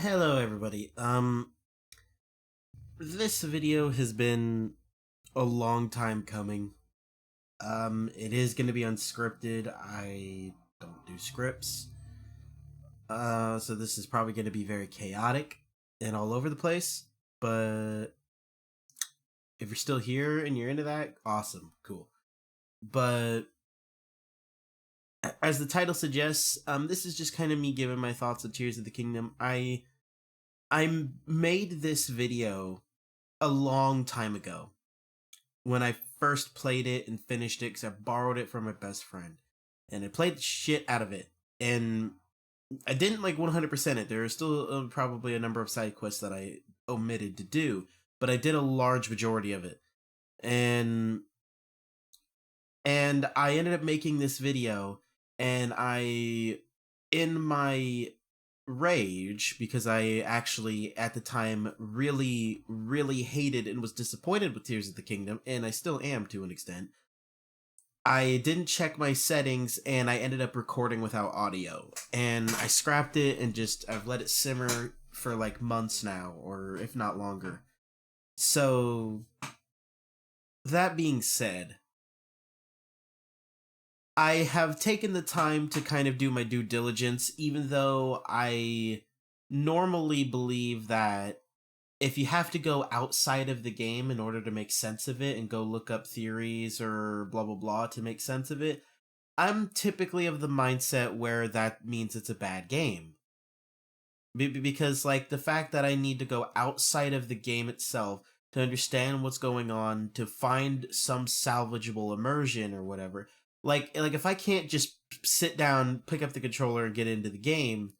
Hello everybody. This video has been a long time coming. It is going to be unscripted. I don't do scripts. So this is probably going to be very chaotic and all over the place, but if you're still here and you're into that, awesome, cool. But as the title suggests, this is just kind of me giving my thoughts on Tears of the Kingdom. I made this video a long time ago when I first played it and finished it because I borrowed it from my best friend and I played the shit out of it. And I didn't like 100% it. There are still probably a number of side quests that I omitted to do, but I did a large majority of it. And I ended up making this video, and in my rage, because I actually at the time really hated and was disappointed with Tears of the Kingdom, and I still am to an extent. I didn't check my settings and I ended up recording without audio, and I scrapped it and just I've let it simmer for like months now, or if not longer. So that being said, I have taken the time to kind of do my due diligence, even though I normally believe that if you have to go outside of the game in order to make sense of it and go look up theories or blah blah blah to make sense of it, I'm typically of the mindset where that means it's a bad game. Because, like, the fact that I need to go outside of the game itself to understand what's going on, to find some salvageable immersion or whatever. Like if I can't just sit down, pick up the controller, and get into the game,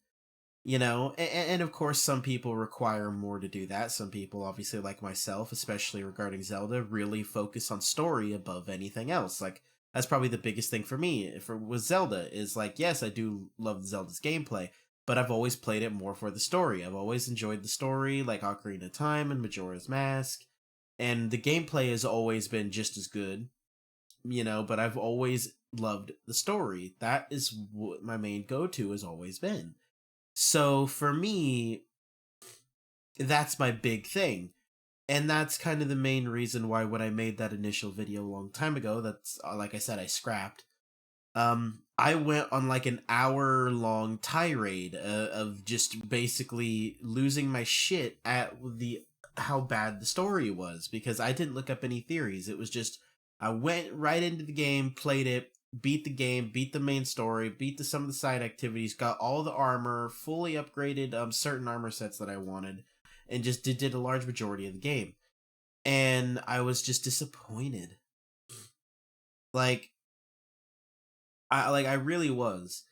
and of course some people require more to do that. Some people, obviously, like myself, especially regarding Zelda, really focus on story above anything else. Like, that's probably the biggest thing for me with Zelda is, like, yes, I do love Zelda's gameplay, but I've always played it more for the story. I've always enjoyed the story, like Ocarina of Time and Majora's Mask, and the gameplay has always been just as good, but I've always loved the story. That is what my main go-to has always been. So for me, that's my big thing. And that's kind of the main reason why when I made that initial video a long time ago, that's like I said, I scrapped. I went on like an hour long tirade of just basically losing my shit at the how bad the story was, because I didn't look up any theories. It was just I went right into the game, played it, beat the game, beat the main story, beat some of the side activities, got all the armor, fully upgraded certain armor sets that I wanted, and just did a large majority of the game. And I was just disappointed. Like I really was.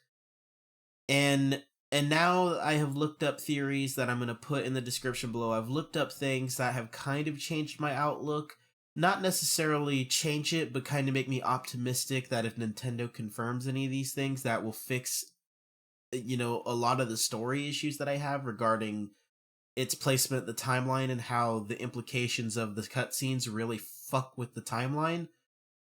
And now I have looked up theories that I'm going to put in the description below. I've looked up things that have kind of changed my outlook. Not necessarily change it, but kind of make me optimistic that if Nintendo confirms any of these things, that will fix, a lot of the story issues that I have regarding its placement, the timeline, and how the implications of the cutscenes really fuck with the timeline.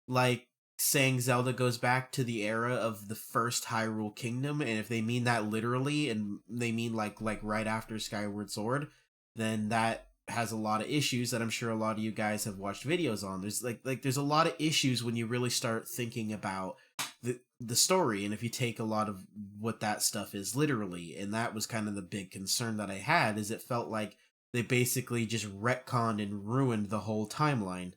Like, saying Zelda goes back to the era of the first Hyrule Kingdom, and if they mean that literally and they mean like right after Skyward Sword, then that has a lot of issues that I'm sure a lot of you guys have watched videos on. There's there's a lot of issues when you really start thinking about the story, and if you take a lot of what that stuff is literally. And that was kind of the big concern that I had, is it felt like they basically just retconned and ruined the whole timeline.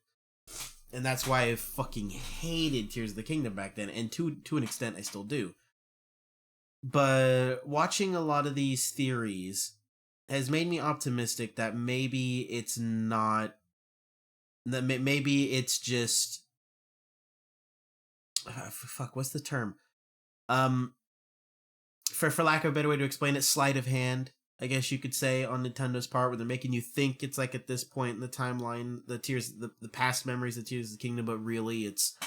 And that's why I fucking hated Tears of the Kingdom back then, and to an extent I still do. But watching a lot of these theories has made me optimistic that maybe it's not, that maybe it's just fuck, what's the term? For lack of a better way to explain it, sleight of hand, I guess you could say, on Nintendo's part, where they're making you think it's like at this point in the timeline, the past memories of Tears of the Kingdom, but really it's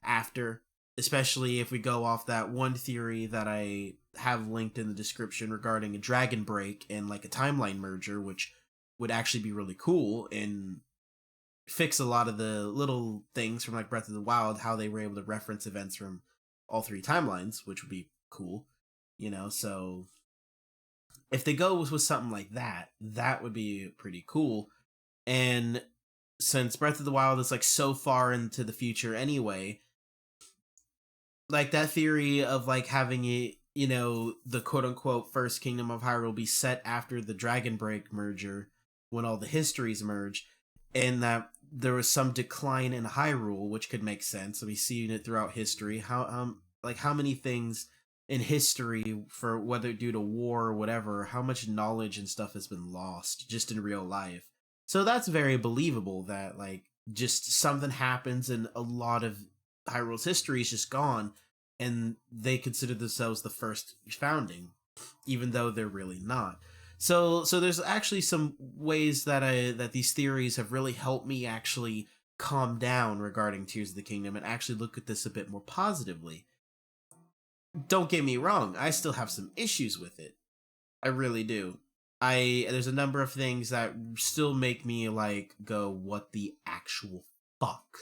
after. Especially if we go off that one theory that I have linked in the description regarding a dragon break and like a timeline merger, which would actually be really cool and fix a lot of the little things from like Breath of the Wild, how they were able to reference events from all three timelines, which would be cool, so if they go with something like that, that would be pretty cool. And since Breath of the Wild is like so far into the future anyway, like that theory of like having it, you know, the quote unquote first kingdom of Hyrule be set after the Dragon Break merger, when all the histories merge, and that there was some decline in Hyrule, which could make sense. We've seen it throughout history. How many things in history, for whether due to war or whatever, how much knowledge and stuff has been lost just in real life. So that's very believable that like just something happens and a lot of Hyrule's history is just gone, and they consider themselves the first founding, even though they're really not. So there's actually some ways that these theories have really helped me actually calm down regarding Tears of the Kingdom and actually look at this a bit more positively. Don't get me wrong, I still have some issues with it. I really do. There's a number of things that still make me like go, what the actual fuck?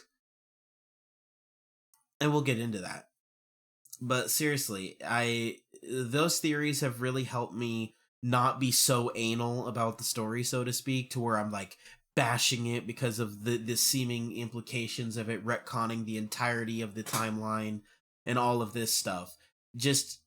And we'll get into that. But seriously, I those theories have really helped me not be so anal about the story, so to speak, to where I'm like bashing it because of the seeming implications of it retconning the entirety of the timeline and all of this stuff. Just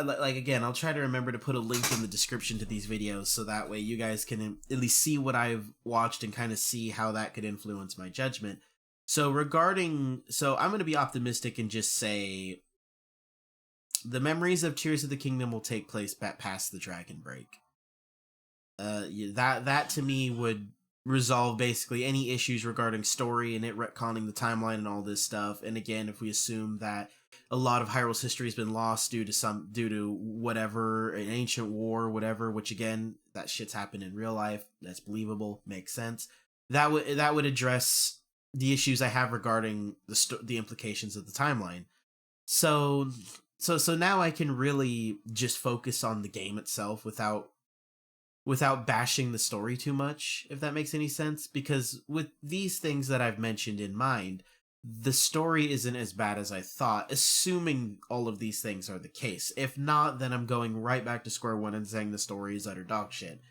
like again, I'll try to remember to put a link in the description to these videos so that way you guys can at least see what I've watched and kind of see how that could influence my judgment. So I'm going to be optimistic and just say the memories of Tears of the Kingdom will take place past the Dragon Break. That to me would resolve basically any issues regarding story and it retconning the timeline and all this stuff. And again, if we assume that a lot of Hyrule's history has been lost due to whatever, an ancient war or whatever, which again, that shit's happened in real life. That's believable, makes sense. That would address the issues I have regarding the implications of the timeline. So now I can really just focus on the game itself without bashing the story too much, if that makes any sense. Because with these things that I've mentioned in mind, the story isn't as bad as I thought, assuming all of these things are the case. If not, then I'm going right back to square one and saying the story is utter dog shit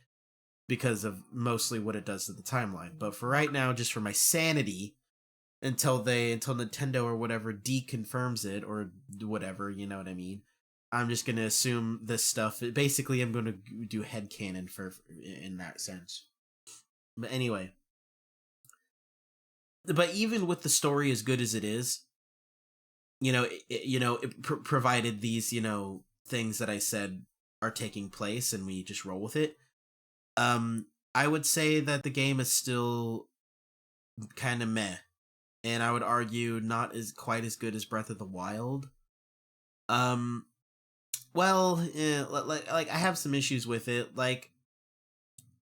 because of mostly what it does to the timeline. But for right now, just for my sanity, until Nintendo or whatever deconfirms it or whatever, you know what I mean, I'm just gonna assume this stuff. Basically, I'm gonna do headcanon in that sense. But anyway, but even with the story as good as it is, provided these things that I said are taking place and we just roll with it, I would say that the game is still kind of meh, and I would argue not as quite as good as Breath of the Wild. Well, like I have some issues with it, like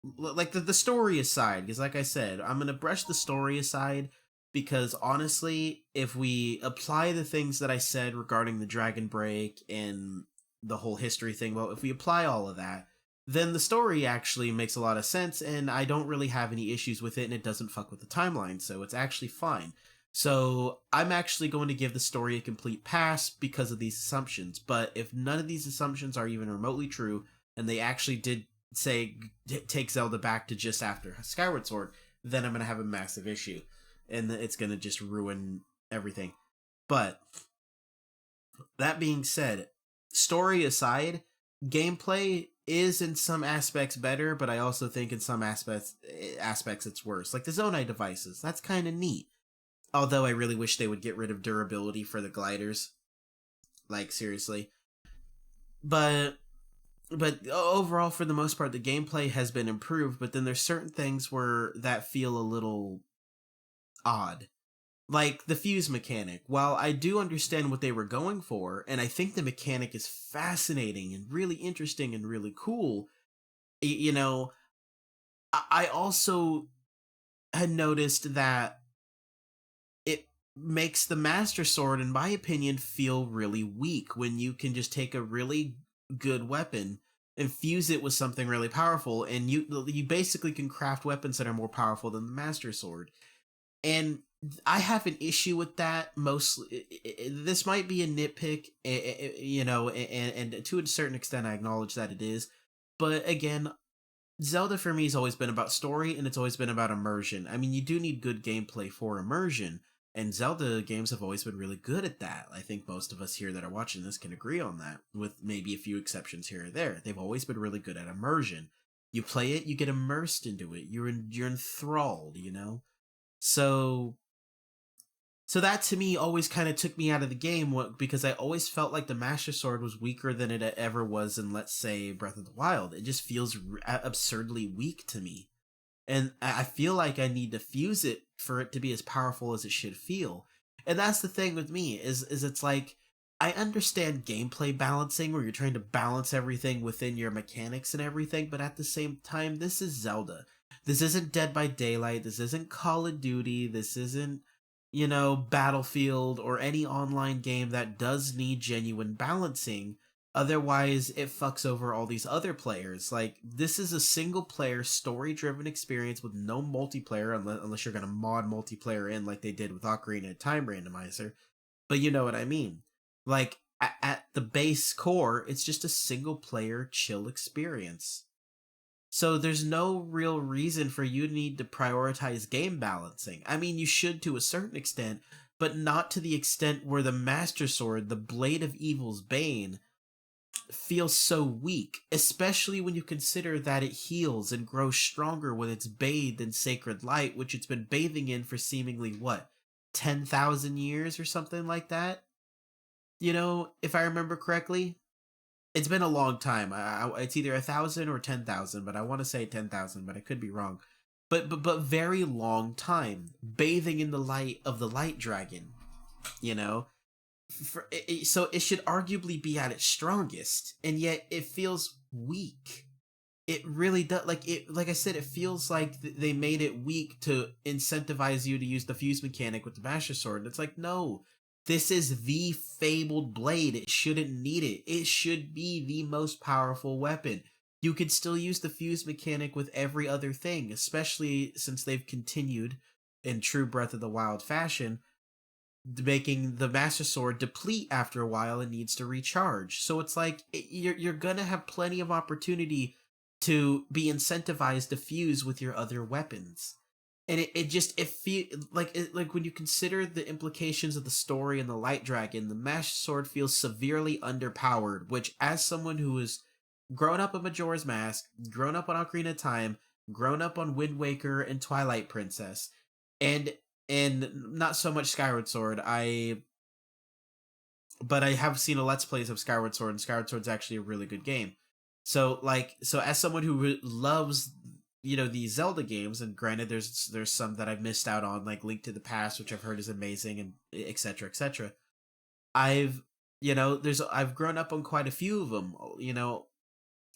the story aside, because like I said, I'm gonna brush the story aside because honestly, if we apply the things that I said regarding the Dragon Break and the whole history thing, well, if we apply all of that, then the story actually makes a lot of sense, and I don't really have any issues with it, and it doesn't fuck with the timeline, so it's actually fine. So I'm actually going to give the story a complete pass because of these assumptions. But if none of these assumptions are even remotely true, and they actually did say take Zelda back to just after Skyward Sword, then I'm going to have a massive issue. And it's going to just ruin everything. But that being said, story aside, gameplay is in some aspects better, but I also think in some aspects it's worse. Like the Zonai devices, that's kind of neat. Although I really wish they would get rid of durability for the gliders. Like, seriously. But overall, for the most part, the gameplay has been improved, but then there's certain things that feel a little odd. Like the fuse mechanic. While I do understand what they were going for, and I think the mechanic is fascinating and really interesting and really cool, I also had noticed that it makes the Master Sword, in my opinion, feel really weak when you can just take a really good weapon and fuse it with something really powerful, and you basically can craft weapons that are more powerful than the Master Sword. And I have an issue with that mostly. This might be a nitpick, and to a certain extent I acknowledge that it is, But again, Zelda for me has always been about story and it's always been about immersion. I mean, you do need good gameplay for immersion, and Zelda games have always been really good at that. I think most of us here that are watching this can agree on that, with maybe a few exceptions here or there. They've always been really good at immersion. You play it, you get immersed into it. You're enthralled, you know? So so that to me always kind of took me out of the game because I always felt like the Master Sword was weaker than it ever was in, let's say, Breath of the Wild. It just feels absurdly weak to me. And I feel like I need to fuse it for it to be as powerful as it should feel. And that's the thing with me is it's like I understand gameplay balancing where you're trying to balance everything within your mechanics and everything, but at the same time, this is Zelda. This isn't Dead by Daylight, this isn't Call of Duty, this isn't, Battlefield or any online game that does need genuine balancing. Otherwise, it fucks over all these other players. Like, this is a single player, story driven experience with no multiplayer, unless you're going to mod multiplayer in like they did with Ocarina of Time Randomizer. But you know what I mean. Like, at the base core, it's just a single player chill experience. So there's no real reason for you to need to prioritize game balancing. I mean, you should to a certain extent, but not to the extent where the Master Sword, the Blade of Evil's Bane, feels so weak, especially when you consider that it heals and grows stronger when it's bathed in sacred light, which it's been bathing in for seemingly, what, 10,000 years or something like that? If I remember correctly. It's been a long time. It's either 1,000 or 10,000, but I want to say 10,000, but I could be wrong. But very long time, bathing in the light of the light dragon. You know, so it should arguably be at its strongest, and yet it feels weak. It really does. Like I said, it feels like they made it weak to incentivize you to use the fuse mechanic with the Master Sword. And it's like, no, this is the fabled blade. It shouldn't need it. It should be the most powerful weapon. You could still use the fuse mechanic with every other thing, especially since they've continued in true Breath of the Wild fashion, making the Master Sword deplete after a while and needs to recharge. So it's like you're gonna have plenty of opportunity to be incentivized to fuse with your other weapons. And it feel like when you consider the implications of the story and the Light Dragon, the Master Sword feels severely underpowered, which, as someone who has grown up on Majora's Mask, grown up on Ocarina of Time, grown up on Wind Waker and Twilight Princess, and not so much Skyward Sword, but I have seen a Let's Plays of Skyward Sword, and Skyward Sword's actually a really good game. So as someone who loves these Zelda games, and granted there's some that I've missed out on, like Link to the Past, which I've heard is amazing, and etc etc. I've grown up on quite a few of them,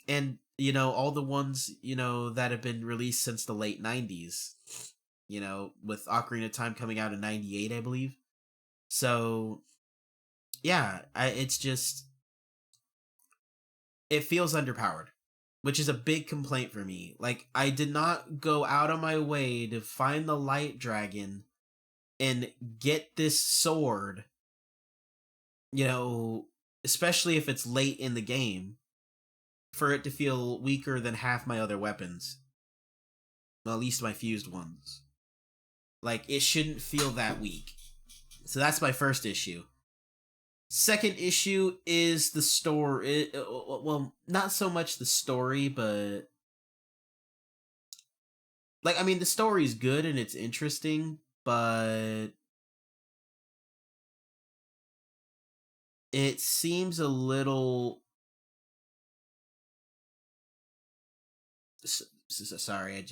and all the ones that have been released since the late 90s, with Ocarina of Time coming out in 98, I believe. So yeah, it's just, it feels underpowered, which is a big complaint for me. Like, I did not go out of my way to find the Light Dragon and get this sword, especially if it's late in the game, for it to feel weaker than half my other weapons. Well, at least my fused ones. Like, it shouldn't feel that weak. So that's my first issue. Second issue is the story. Well, not so much the story, but the story is good and it's interesting, but it seems a little. Sorry,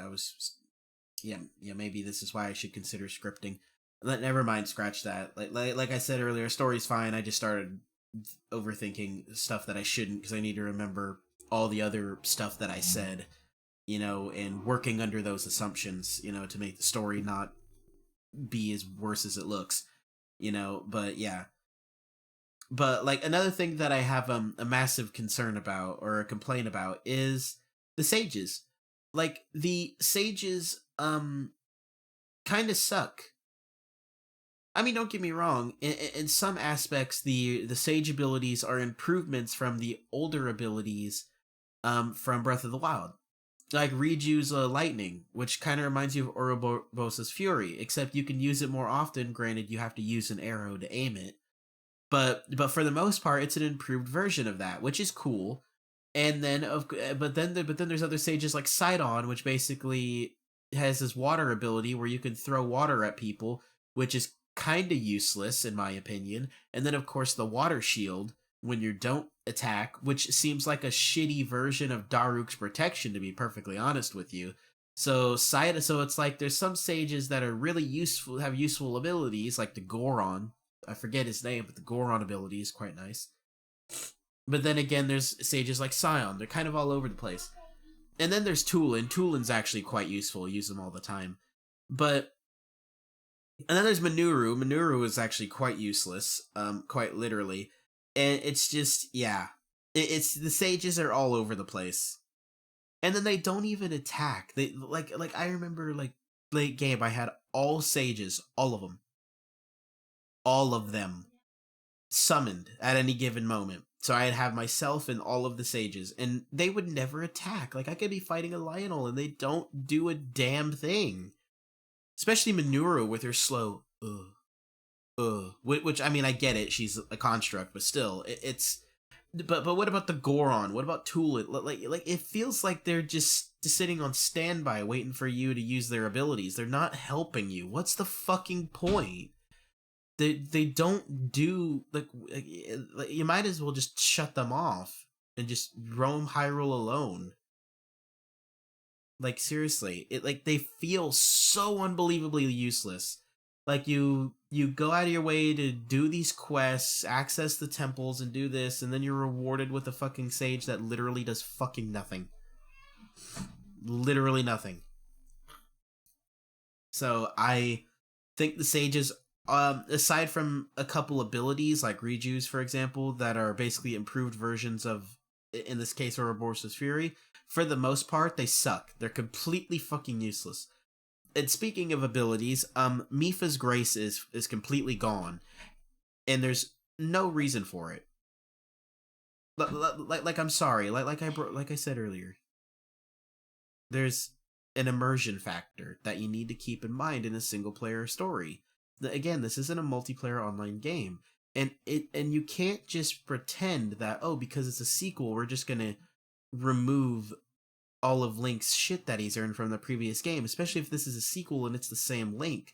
I was. Yeah, maybe this is why I should consider scripting. Never mind, scratch that. Like I said earlier, story's fine. I just started overthinking stuff that I shouldn't, because I need to remember all the other stuff that I said, and working under those assumptions, to make the story not be as worse as it looks, but yeah. But another thing that I have a massive concern about, or a complaint about, is the sages. Like, the sages kind of suck. I mean, don't get me wrong. In some aspects, the sage abilities are improvements from the older abilities, from Breath of the Wild. Like Riju's lightning, which kind of reminds you of Ouroboros' fury, except you can use it more often. Granted, you have to use an arrow to aim it, but for the most part, it's an improved version of that, which is cool. And then but then there's other sages like Sidon, which basically has this water ability where you can throw water at people, which is kind of useless in my opinion. And then of course the water shield when you don't attack, which seems like a shitty version of Daruk's protection, to be perfectly honest with you. So it's like there's some sages that are really useful, have useful abilities, like the Goron. I forget his name, but the Goron ability is quite nice. But then again, there's sages like Scion. They're kind of all over the place. And then there's Tulin. Tulin's actually quite useful. I use them all the time. But and then there's Manuru. Manuru is actually quite useless, quite literally. And it's just, yeah. It's the sages are all over the place. And then they don't even attack. They like I remember like late game I had all sages, all of them. All of them summoned at any given moment. So I'd have myself and all of the sages, and they would never attack. Like I could be fighting a Lionel, and they don't do a damn thing. Especially Manuru with her slow, which I mean I get it. She's a construct, but still, it's. But what about the Goron? What about Tulin? Like it feels like they're just sitting on standby, waiting for you to use their abilities. They're not helping you. What's the fucking point? They don't do like you might as well just shut them off and just roam Hyrule alone. Like seriously, it like they feel so unbelievably useless. Like you go out of your way to do these quests, access the temples and do this, and then you're rewarded with a fucking sage that literally does fucking nothing. Literally nothing. So I think the sages, aside from a couple abilities like Riju's, for example, that are basically improved versions of, in this case, Ouroboros' Fury, for the most part, they suck. They're completely fucking useless. And speaking of abilities, Mipha's Grace is completely gone, and there's no reason for it. Like I'm sorry, like I said earlier, there's an immersion factor that you need to keep in mind in a single player story. Again, this isn't a multiplayer online game, and you can't just pretend that, oh, because it's a sequel, we're just gonna remove all of Link's shit that he's earned from the previous game, especially if this is a sequel and it's the same Link.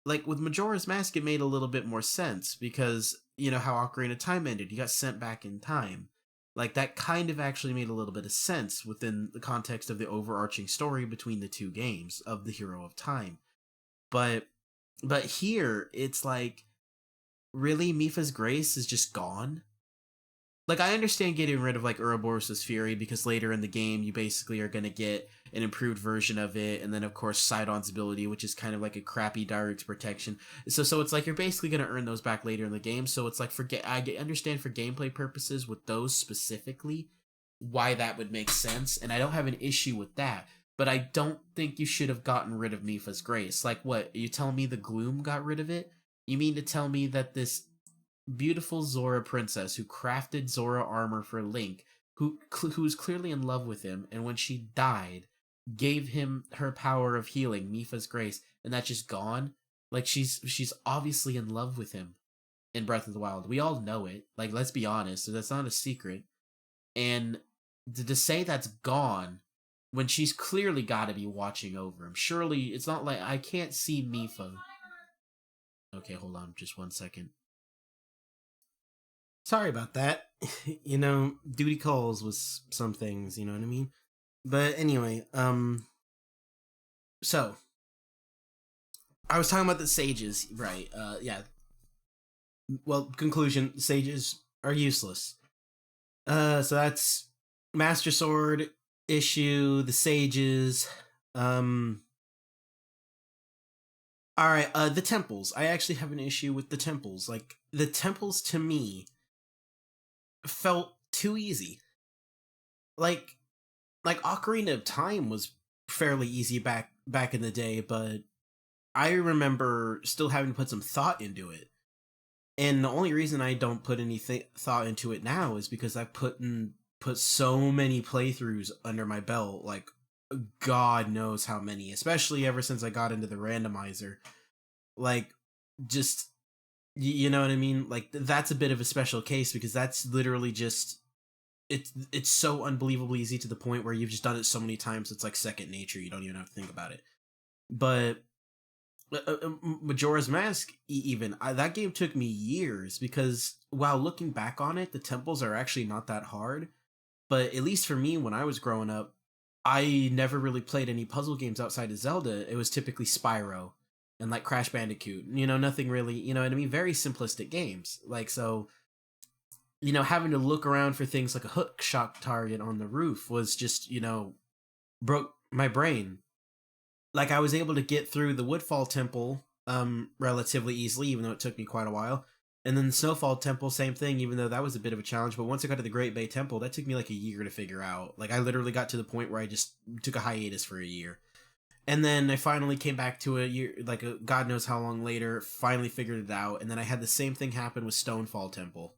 Like with Majora's Mask, it made a little bit more sense because you know how Ocarina of Time ended. You got sent back in time. Like that kind of actually made a little bit of sense within the context of the overarching story between the two games of the Hero of Time. But here it's like, really, Mipha's Grace is just gone? Like, I understand getting rid of, like, Ouroboros' Fury, because later in the game, you basically are going to get an improved version of it, and then, of course, Sidon's ability, which is kind of like a crappy Daruk's protection. So it's like, you're basically going to earn those back later in the game, so it's like, I understand for gameplay purposes with those specifically, why that would make sense, and I don't have an issue with that, but I don't think you should have gotten rid of Mipha's Grace. Like, what, you telling me the Gloom got rid of it? You mean to tell me that this beautiful Zora princess who crafted Zora armor for Link, who's clearly in love with him, and when she died, gave him her power of healing, Mipha's Grace, and that's just gone? Like, she's obviously in love with him in Breath of the Wild. We all know it. Like, let's be honest, that's not a secret. And to say that's gone when she's clearly got to be watching over him. Surely, it's not like I can't see Mipha. Okay, hold on just 1 second. Sorry about that. You know, duty calls with some things, you know what I mean? But anyway, so I was talking about the sages, right? Yeah. Well, conclusion, sages are useless. So that's Master Sword issue, the sages. Alright, the temples. I actually have an issue with the temples. Like, the temples to me felt too easy. Like Ocarina of Time was fairly easy back in the day, but I remember still having to put some thought into it. And the only reason I don't put any thought into it now is because I've put in put so many playthroughs under my belt, like God knows how many, especially ever since I got into the randomizer. Like, just you know what I mean? Like that's a bit of a special case because that's literally just it's so unbelievably easy to the point where you've just done it so many times it's like second nature. You don't even have to think about it. But Majora's Mask, that game took me years because while looking back on it, the temples are actually not that hard. But at least for me, when I was growing up, I never really played any puzzle games outside of Zelda. It was typically Spyro and like Crash Bandicoot. You know, nothing really, you know what I mean? Very simplistic games. Like, so, you know, having to look around for things like a hook shot target on the roof was just, you know, broke my brain. Like, I was able to get through the Woodfall Temple relatively easily, even though it took me quite a while. And then the Snowfall Temple, same thing, even though that was a bit of a challenge. But once I got to the Great Bay Temple, that took me like a year to figure out. Like, I literally got to the point where I just took a hiatus for a year. And then I finally came back to a year, like God knows how long later, finally figured it out. And then I had the same thing happen with Stonefall Temple.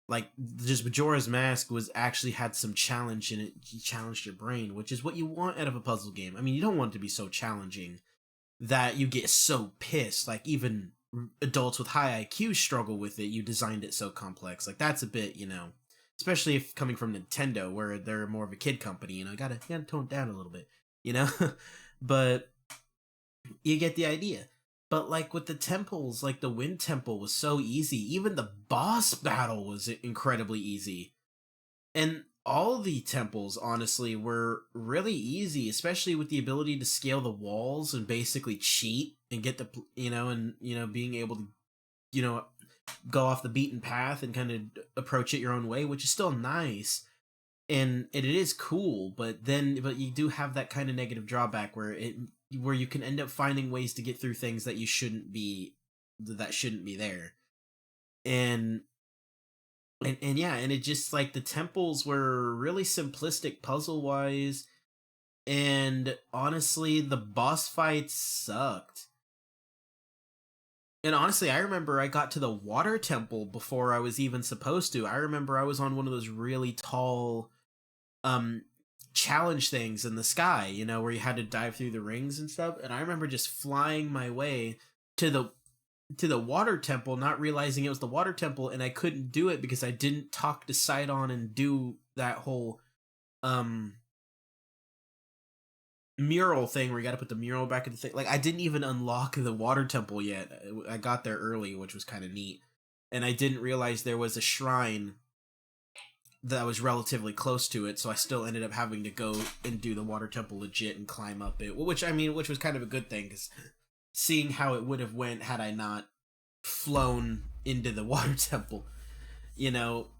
Like, just Majora's Mask was actually had some challenge in it. You challenged your brain, which is what you want out of a puzzle game. I mean, you don't want it to be so challenging that you get so pissed. Like, even adults with high IQ struggle with it. You designed it so complex. Like, that's a bit, you know, especially if coming from Nintendo, where they're more of a kid company, you know, gotta tone it down a little bit, you know? But you get the idea. But like with the temples, like the Wind Temple was so easy. Even the boss battle was incredibly easy. And all the temples, honestly, were really easy, especially with the ability to scale the walls and basically cheat and get the, you know, and, you know, being able to, you know, go off the beaten path and kind of approach it your own way, which is still nice. And it is cool, but you do have that kind of negative drawback where you can end up finding ways to get through things that shouldn't be there. And yeah, and it just like the temples were really simplistic puzzle wise, and honestly the boss fights sucked. And honestly, I remember I got to the water temple before I was even supposed to. I remember I was on one of those really tall um challenge things in the sky, you know, where you had to dive through the rings and stuff. And I remember just flying my way to the water temple, not realizing it was the water temple, and I couldn't do it because I didn't talk to Sidon and do that whole um mural thing where you got to put the mural back in the thing. Like, I didn't even unlock the water temple yet. I got there early, which was kind of neat, and I didn't realize there was a shrine that was relatively close to it, so I still ended up having to go and do the water temple legit and climb up it, which was kind of a good thing, because seeing how it would have went had I not flown into the water temple, you know.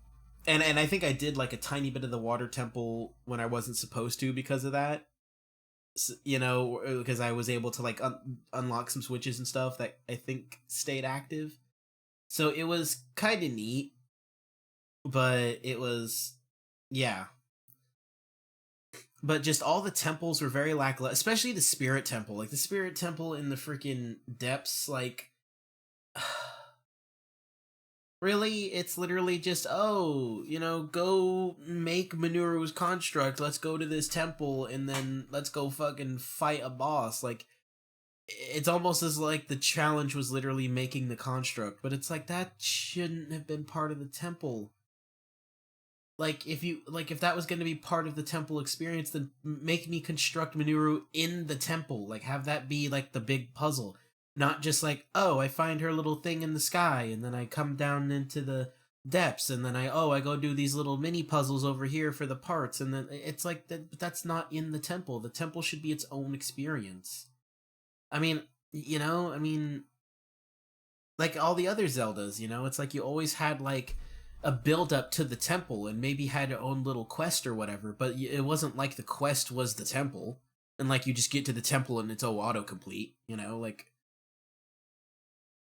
And I think I did like a tiny bit of the water temple when I wasn't supposed to because of that, you know, because I was able to like unlock some switches and stuff that I think stayed active, so it was kind of neat. But it was, yeah. But just all the temples were very lackluster, especially the Spirit Temple. Like the Spirit Temple in the freaking depths, like really, it's literally just, oh, you know, go make Manuru's construct. Let's go to this temple and then let's go fucking fight a boss. Like, it's almost as like the challenge was literally making the construct, but it's like that shouldn't have been part of the temple. Like, if that was going to be part of the temple experience, then make me construct Minoru in the temple. Like, have that be like the big puzzle, not just like, oh, I find her little thing in the sky and then I come down into the depths and then I go do these little mini puzzles over here for the parts, and then it's like that's not in the temple. The temple should be its own experience. I mean, you know, like all the other Zeldas, you know, it's like you always had like a build up to the temple and maybe had your own little quest or whatever, but it wasn't like the quest was the temple and like you just get to the temple and it's autocomplete, you know, like,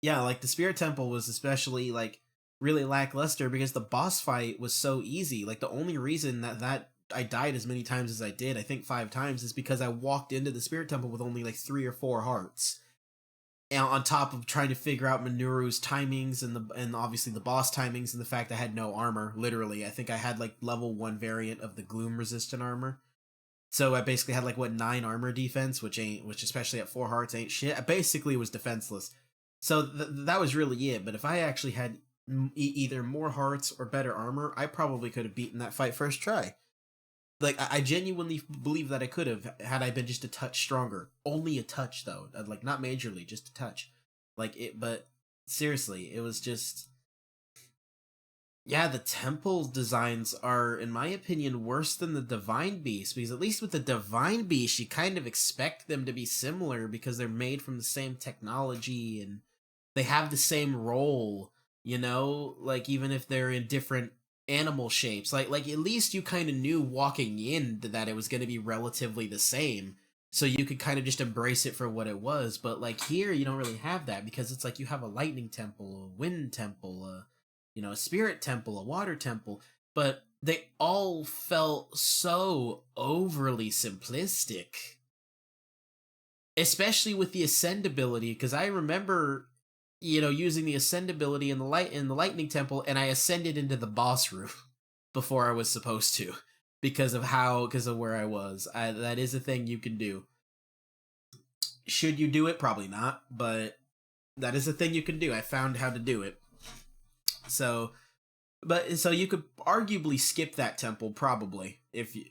yeah, like the Spirit Temple was especially like really lackluster because the boss fight was so easy. Like the only reason that I died as many times as I did, I think 5 times, is because I walked into the Spirit Temple with only like 3 or 4 hearts. and on top of trying to figure out Minoru's timings and obviously the boss timings and the fact I had no armor. Literally, I think I had like level 1 variant of the gloom resistant armor. So I basically had like what 9 armor defense, which especially at 4 hearts ain't shit. I basically was defenseless. So that was really it. But if I actually had either more hearts or better armor, I probably could have beaten that fight first try. Like I genuinely believe that I could have had I been just a touch stronger. Only a touch though, like not majorly, just a touch. Like it, but seriously, it was just yeah. The temple designs are, in my opinion, worse than the Divine Beast because at least with the Divine Beast, you kind of expect them to be similar because they're made from the same technology and they have the same role. You know, like even if they're in different animal shapes, like at least you kind of knew walking in that it was going to be relatively the same, so you could kind of just embrace it for what it was. But like here you don't really have that because it's like you have a lightning temple, a wind temple, a spirit temple, a water temple, but they all felt so overly simplistic, especially with the ascend ability, because I remember using the ascend ability in the lightning temple, and I ascended into the boss room before I was supposed to because of where I was. That is a thing you can do. Should you do it? Probably not, but that is a thing you can do. I found how to do it. So you could arguably skip that temple probably if you,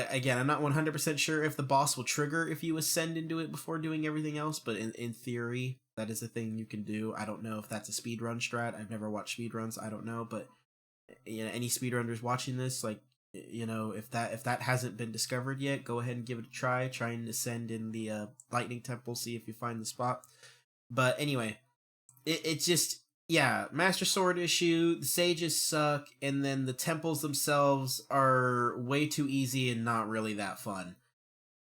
again, I'm not 100% sure if the boss will trigger if you ascend into it before doing everything else, but in theory that is a thing you can do. I don't know if that's a speedrun strat. I've never watched speedruns. I don't know, but any speedrunners watching this, like, if that hasn't been discovered yet, go ahead and give it a try. Try and ascend in the lightning temple, see if you find the spot. But anyway, it's just, yeah, Master Sword issue, the sages suck, and then the temples themselves are way too easy and not really that fun.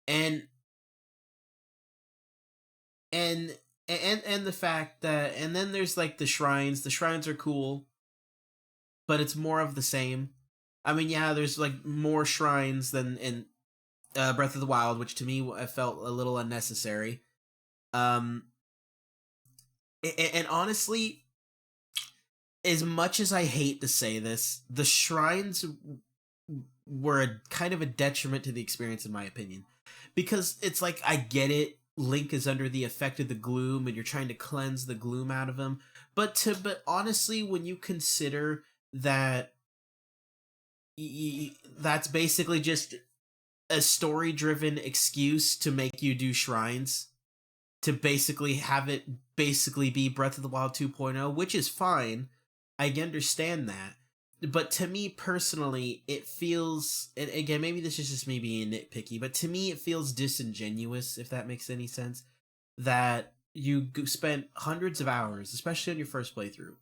And the fact that, and then there's like the shrines. The shrines are cool, but it's more of the same. I mean, yeah, there's like more shrines than in Breath of the Wild, which to me I felt a little unnecessary. Um, and honestly, as much as I hate to say this, the shrines were kind of a detriment to the experience, in my opinion, because it's like, I get it. Link is under the effect of the gloom, and you're trying to cleanse the gloom out of him. But honestly, when you consider that that's basically just a story-driven excuse to make you do shrines, to basically have it basically be Breath of the Wild 2.0, which is fine. I understand that. But to me personally, it feels, and again, maybe this is just me being nitpicky, but to me it feels disingenuous, if that makes any sense, that you spent hundreds of hours, especially on your first playthrough,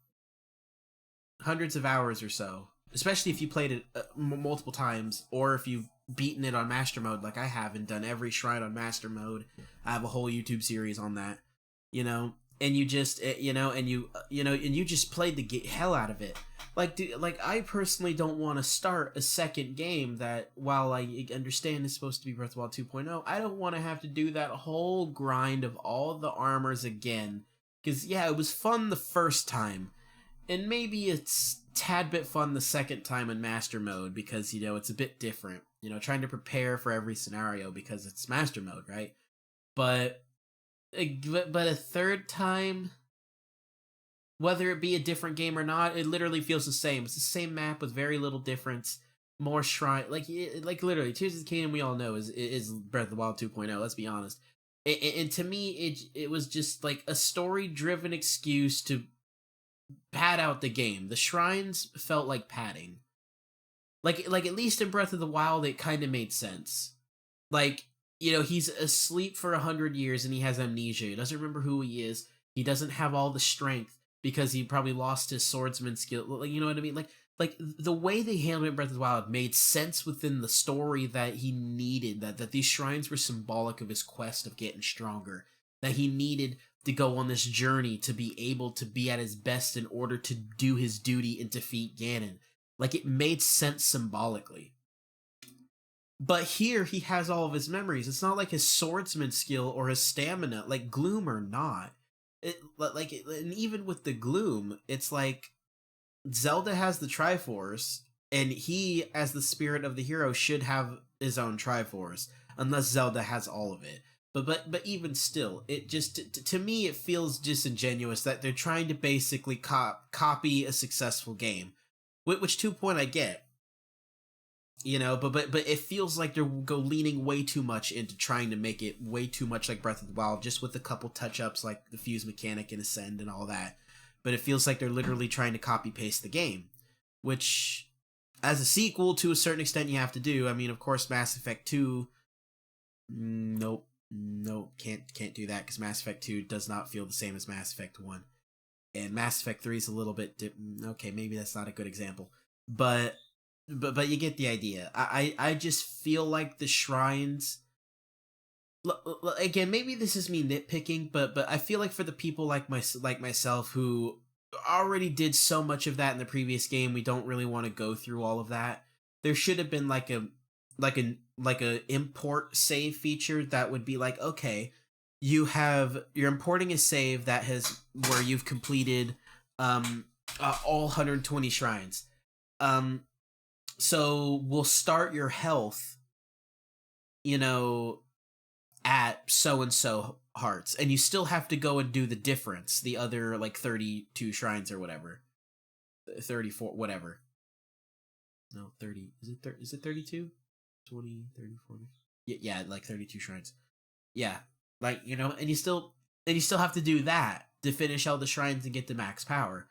hundreds of hours or so, especially if you played it multiple times, or if you've beaten it on Master Mode like I have and done every shrine on Master Mode. I have a whole YouTube series on that, and you just, and you just played the hell out of it. Like, like I personally don't want to start a second game that, while I understand is supposed to be Breath of the Wild 2.0, I don't want to have to do that whole grind of all the armors again. Because, yeah, it was fun the first time, and maybe it's tad bit fun the second time in Master Mode because, it's a bit different. Trying to prepare for every scenario because it's Master Mode, right? But a third time, whether it be a different game or not, it literally feels the same. It's the same map with very little difference. More shrine, like literally, Tears of the Kingdom, we all know is Breath of the Wild 2.0. Let's be honest. And to me, it was just like a story-driven excuse to pad out the game. The shrines felt like padding. Like at least in Breath of the Wild, it kind of made sense. Like, he's asleep for 100 years and he has amnesia. He doesn't remember who he is. He doesn't have all the strength because he probably lost his swordsman skill. Like, you know what I mean? Like the way they handled it in Breath of the Wild made sense within the story that he needed. That these shrines were symbolic of his quest of getting stronger. That he needed to go on this journey to be able to be at his best in order to do his duty and defeat Ganon. Like, it made sense symbolically. But here he has all of his memories. It's not like his swordsman skill or his stamina, like Gloom or not. And even with the Gloom, it's like Zelda has the Triforce, and he, as the spirit of the hero, should have his own Triforce, unless Zelda has all of it. But even still, it just to me it feels disingenuous that they're trying to basically copy a successful game, which to a point I get, but it feels like they're leaning way too much into trying to make it way too much like Breath of the Wild, just with a couple touch ups like the fuse mechanic and Ascend and all that. But it feels like they're literally trying to copy paste the game, which, as a sequel, to a certain extent, you have to do. I mean, of course, Mass Effect 2. Nope, can't do that because Mass Effect 2 does not feel the same as Mass Effect 1, and Mass Effect 3 is a little bit okay. Maybe that's not a good example, but you get the idea. I just feel like the shrines. Again, maybe this is me nitpicking, but I feel like for the people like myself who already did so much of that in the previous game, we don't really want to go through all of that. There should have been like a import save feature that would be like, okay, you're importing a save that has where you've completed all 120 shrines. So we'll start your health, at so and so hearts, and you still have to go and do the difference, the other like 32 shrines or whatever, 34, whatever. No, 30. Is it 32? 20, 30, 40. Yeah, like 32 shrines. Yeah, like and you still have to do that to finish all the shrines and get the max power.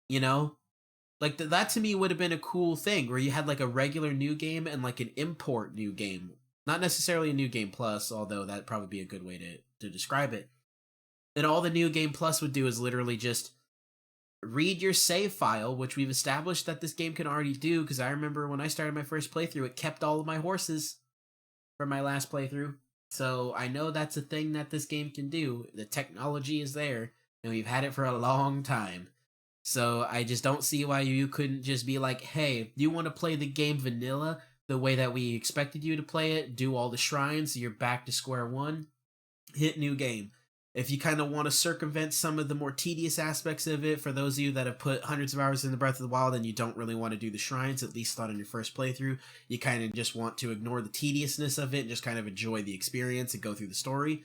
Like that to me would have been a cool thing where you had like a regular new game and like an import new game. Not necessarily a new game plus, although that'd probably be a good way to describe it. And all the new game plus would do is literally just read your save file, which we've established that this game can already do, because I remember when I started my first playthrough, it kept all of my horses from my last playthrough. So I know that's a thing that this game can do. The technology is there, and we've had it for a long time. So I just don't see why you couldn't just be like, hey, you want to play the game vanilla the way that we expected you to play it, do all the shrines, you're back to square one, hit new game. If you kind of want to circumvent some of the more tedious aspects of it, for those of you that have put hundreds of hours in the Breath of the Wild and you don't really want to do the shrines, at least not on your first playthrough, you kind of just want to ignore the tediousness of it and just kind of enjoy the experience and go through the story,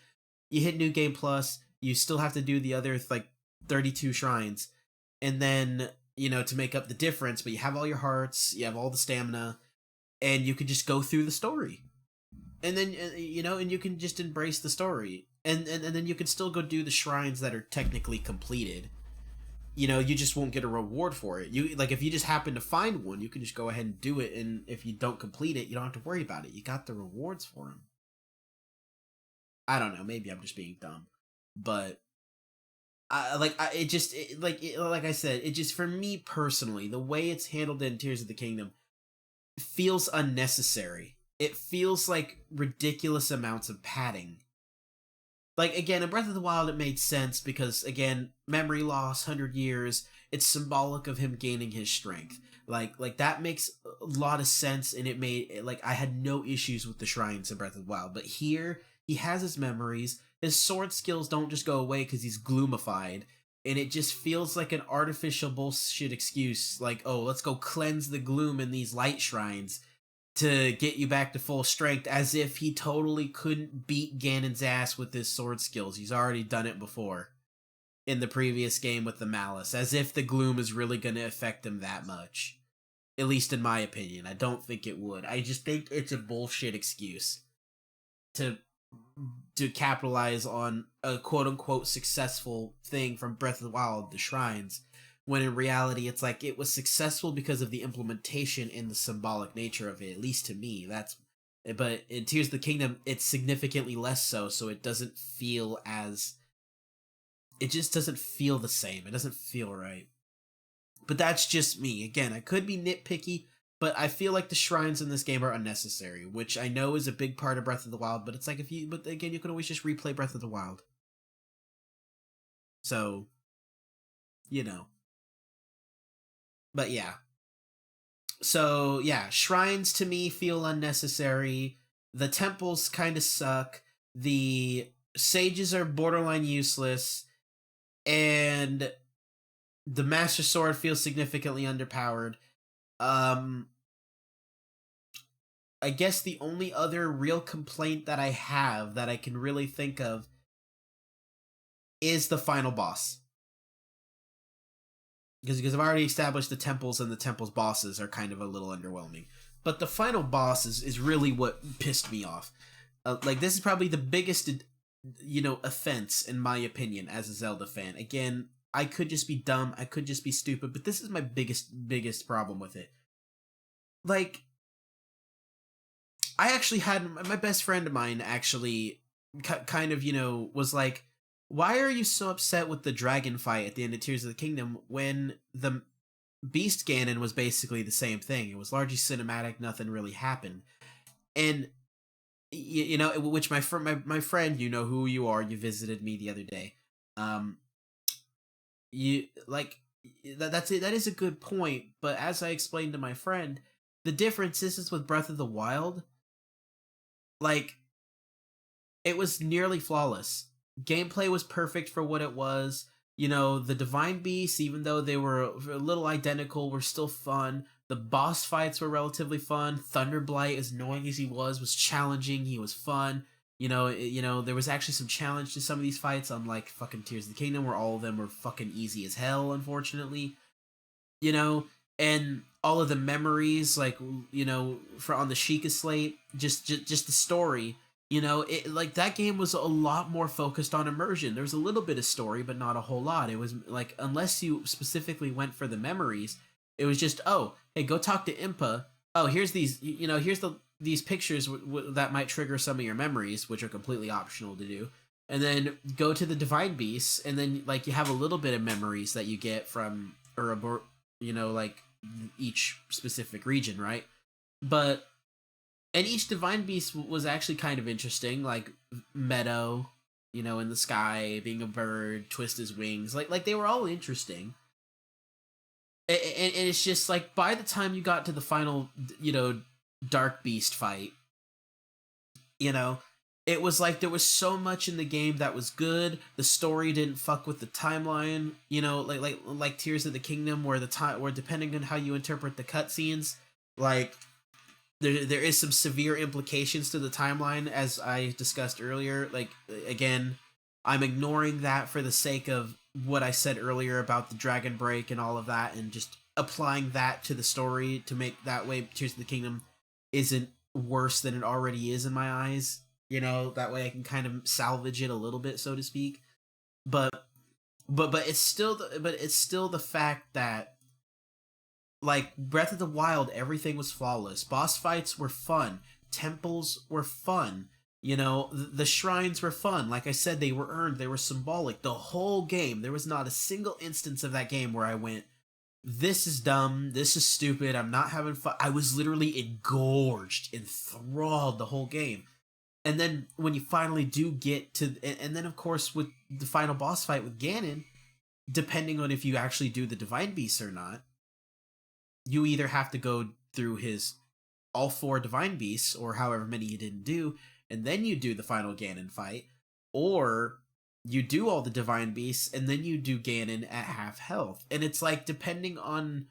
you hit New Game Plus, you still have to do the other, like, 32 shrines, and then, to make up the difference, but you have all your hearts, you have all the stamina, and you can just go through the story. And then, and you can just embrace the story. And then you can still go do the shrines that are technically completed. You just won't get a reward for it. If you just happen to find one, you can just go ahead and do it, and if you don't complete it, you don't have to worry about it. You got the rewards for them. I don't know, maybe I'm just being dumb. But like I said, it just, for me personally, the way it's handled in Tears of the Kingdom feels unnecessary. It feels like ridiculous amounts of padding. Like, again, in Breath of the Wild, it made sense because, again, memory loss, 100 years, it's symbolic of him gaining his strength. Like that makes a lot of sense, and it made, I had no issues with the shrines in Breath of the Wild. But here, he has his memories, his sword skills don't just go away because he's gloomified, and it just feels like an artificial bullshit excuse, like, oh, let's go cleanse the gloom in these light shrines to get you back to full strength, as if he totally couldn't beat Ganon's ass with his sword skills. He's already done it before in the previous game with the Malice, as if the gloom is really going to affect him that much. At least in my opinion. I don't think it would. I just think it's a bullshit excuse to capitalize on a quote-unquote successful thing from Breath of the Wild, the shrines, when in reality it's like it was successful because of the implementation and the symbolic nature of it, at least to me. But in Tears of the Kingdom, it's significantly less so it doesn't feel as... It just doesn't feel the same. It doesn't feel right. But that's just me. Again, I could be nitpicky, but I feel like the shrines in this game are unnecessary, which I know is a big part of Breath of the Wild, but it's like but again, you can always just replay Breath of the Wild. So, But yeah. So yeah, shrines to me feel unnecessary. The temples kind of suck. The sages are borderline useless, and the master sword feels significantly underpowered. Um, I guess the only other real complaint that I have that I can really think of is the final boss. Because I've already established the temples and the temples bosses are kind of a little underwhelming. But the final boss is really what pissed me off. Like, this is probably the biggest, offense, in my opinion, as a Zelda fan. Again, I could just be dumb, I could just be stupid, but this is my biggest problem with it. Like, I actually had my best friend of mine actually kind of, was like, why are you so upset with the dragon fight at the end of Tears of the Kingdom when the Beast Ganon was basically the same thing? It was largely cinematic, nothing really happened. And which my friend, you know who you are, you visited me the other day. Um you like that's it. That is a good point, but as I explained to my friend, the difference is with Breath of the Wild, like, it was nearly flawless. Gameplay was perfect for what it was. The Divine Beasts, even though they were a little identical, were still fun. The boss fights were relatively fun. Thunderblight, as annoying as he was challenging. He was fun. There was actually some challenge to some of these fights, unlike fucking Tears of the Kingdom, where all of them were fucking easy as hell, unfortunately. you know, and all of the memories, like, for on the Sheikah slate, just the story. It, like, that game was a lot more focused on immersion. There was a little bit of story, but not a whole lot. It was like, unless you specifically went for the memories, it was just, oh, hey, go talk to Impa. Oh, here's these, here's these pictures that might trigger some of your memories, which are completely optional to do. And then go to the Divine Beasts, and then, like, you have a little bit of memories that you get from Urabor, like, each specific region, right? But and each Divine Beast was actually kind of interesting, like Meadow, in the sky, being a bird, twist his wings, like they were all interesting. And it's just like, by the time you got to the final, Dark Beast fight, you know, it was like there was so much in the game that was good. The story didn't fuck with the timeline, like Tears of the Kingdom, where where, depending on how you interpret the cutscenes, like, there is some severe implications to the timeline, as I discussed earlier. Like, again, I'm ignoring that for the sake of what I said earlier about the Dragon Break and all of that, and just applying that to the story to make that way Tears of the Kingdom isn't worse than it already is in my eyes. That way I can kind of salvage it a little bit, so to speak. But it's still the fact that, like, Breath of the Wild, everything was flawless. Boss fights were fun. Temples were fun. The shrines were fun. Like I said, they were earned. They were symbolic. The whole game, there was not a single instance of that game where I went, this is dumb. This is stupid. I'm not having fun. I was literally engorged, enthralled the whole game. And then when you finally do get to, and then of course with the final boss fight with Ganon, depending on if you actually do the Divine Beasts or not, you either have to go through his all 4 Divine Beasts, or however many you didn't do, and then you do the final Ganon fight, or you do all the Divine Beasts and then you do Ganon at half health. And it's like, depending on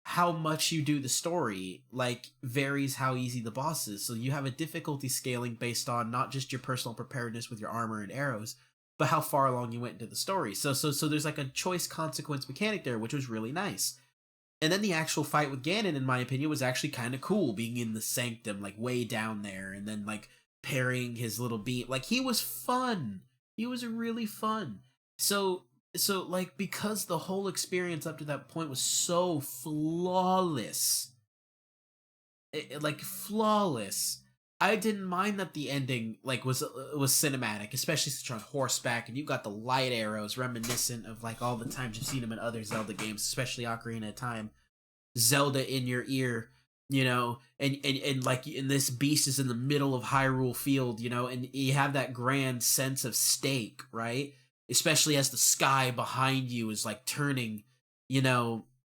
how much you do the story, like, varies how easy the boss is. So you have a difficulty scaling based on not just your personal preparedness with your armor and arrows, but how far along you went into the story. So there's like a choice consequence mechanic there, which was really nice. And then the actual fight with Ganon, in my opinion, was actually kind of cool, being in the Sanctum, like, way down there, and then, like, parrying his little beam. Like, he was fun. He was really fun. So, like, because the whole experience up to that point was so flawless, flawless, I didn't mind that the ending, like, was cinematic, especially since you're on horseback and you got the light arrows reminiscent of, like, all the times you've seen them in other Zelda games, especially Ocarina of Time. Zelda in your ear, and like, and this beast is in the middle of Hyrule Field, and you have that grand sense of stake, right? Especially as the sky behind you is, like, turning,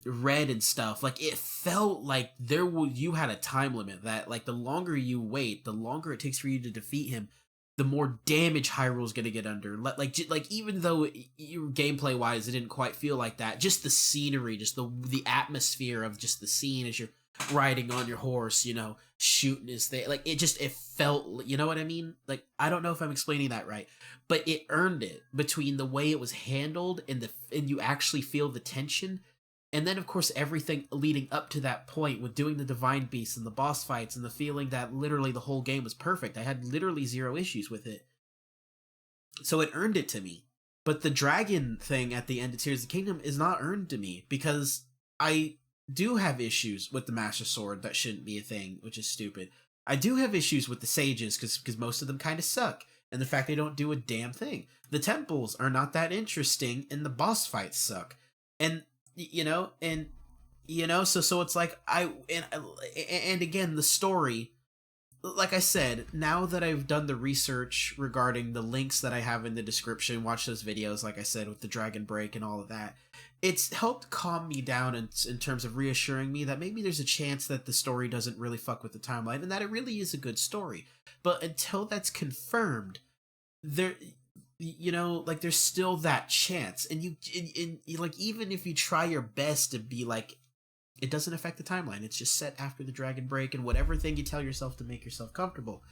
red and stuff, like it felt like you had a time limit that like the longer you wait, the longer it takes for you to defeat him, the more damage Hyrule's gonna get under. Like even though your gameplay wise it didn't quite feel like that, just the scenery, just the atmosphere of just the scene as you're riding on your horse, shooting his thing, like it felt, you know what I mean? Like I don't know if I'm explaining that right, but it earned it between the way it was handled and you actually feel the tension. And then, of course, everything leading up to that point with doing the Divine Beasts and the boss fights and the feeling that literally the whole game was perfect. I had literally zero issues with it. So it earned it to me. But the dragon thing at the end of Tears of the Kingdom is not earned to me because I do have issues with the Master Sword that shouldn't be a thing, which is stupid. I do have issues with the sages because most of them kind of suck. And the fact they don't do a damn thing. The temples are not that interesting and the boss fights suck. And so it's like and again the story, like I said, now that I've done the research regarding the links that I have in the description, watch those videos, like I said, with the dragon break and all of that, it's helped calm me down in terms of reassuring me that maybe there's a chance that the story doesn't really fuck with the timeline and that it really is a good story. But until that's confirmed, there, like there's still that chance, and you like, even if you try your best to be like, it doesn't affect the timeline, it's just set after the dragon break and whatever thing you tell yourself to make yourself comfortable,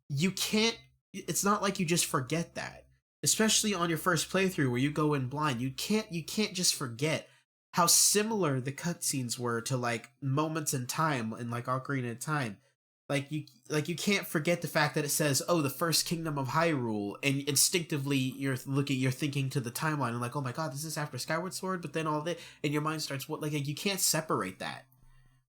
you can't, it's not like you just forget that, especially on your first playthrough where you go in blind. You can't just forget how similar the cutscenes were to like moments in time in like Ocarina of Time. You can't forget the fact that it says, "Oh, the first kingdom of Hyrule," and instinctively you're thinking to the timeline and like, "Oh my god, this is after Skyward Sword," but then all that, and your mind starts you can't separate that.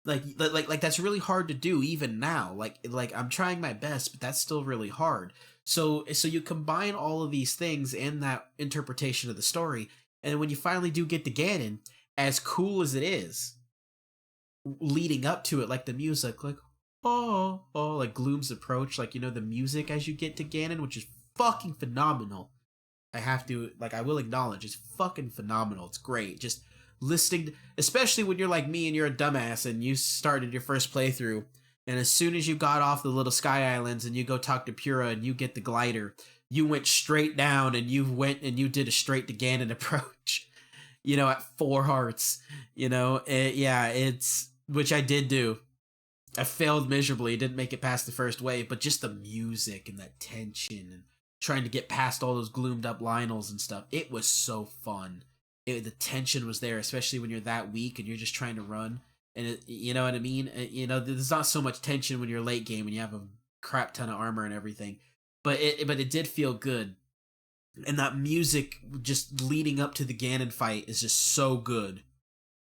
Like that's really hard to do even now. Like I'm trying my best, but that's still really hard. So you combine all of these things in that interpretation of the story, and when you finally do get to Ganon, as cool as it is, leading up to it, like the music, like like Gloom's approach, like the music as you get to Ganon, which is fucking phenomenal. I will acknowledge, it's fucking phenomenal. It's great. Just listening, especially when you're like me and you're a dumbass and you started your first playthrough, and as soon as you got off the little sky islands and you go talk to Pura and you get the glider, you went straight down and you did a straight to Ganon approach, at 4 hearts, yeah, it's, which I did do. I failed miserably, didn't make it past the first wave, but just the music and that tension and trying to get past all those gloomed up Lionels and stuff, it was so fun. The tension was there, especially when you're that weak and you're just trying to run. And you know what I mean? There's not so much tension when you're late game and you have a crap ton of armor and everything. But it did feel good. And that music just leading up to the Ganon fight is just so good.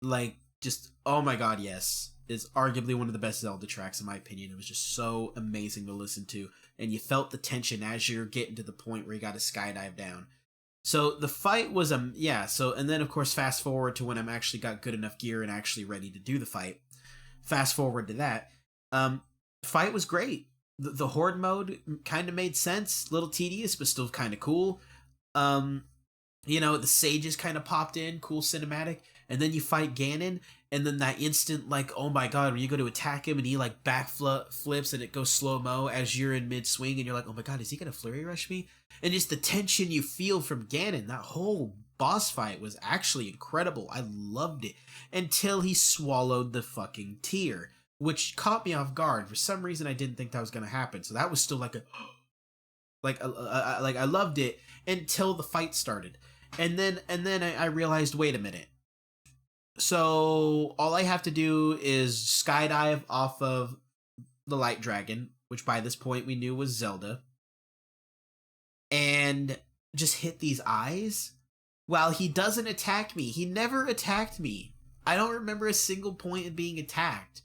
Like, just, oh my god, yes. Is arguably one of the best Zelda tracks in my opinion. It was just so amazing to listen to, and you felt the tension as you're getting to the point where you got to skydive down. So the fight was and then of course fast forward to when I'm actually got good enough gear and actually ready to do the fight. Fast forward to that. Fight was great. The horde mode kind of made sense, a little tedious but still kind of cool. The sages kind of popped in, cool cinematic, and then you fight Ganon, and then that instant, like, oh my god, when you go to attack him and he like flips and it goes slow-mo as you're in mid-swing and you're like, oh my god, is he gonna flurry rush me? And just the tension you feel from Ganon, that whole boss fight was actually incredible. I loved it. Until he swallowed the fucking tear, which caught me off guard. For some reason, I didn't think that was gonna happen. So that was still like I loved it until the fight started. And then I realized, wait a minute. So all I have to do is skydive off of the light dragon, which by this point we knew was Zelda, and just hit these eyes while he doesn't attack me. He never attacked me. I don't remember a single point in being attacked.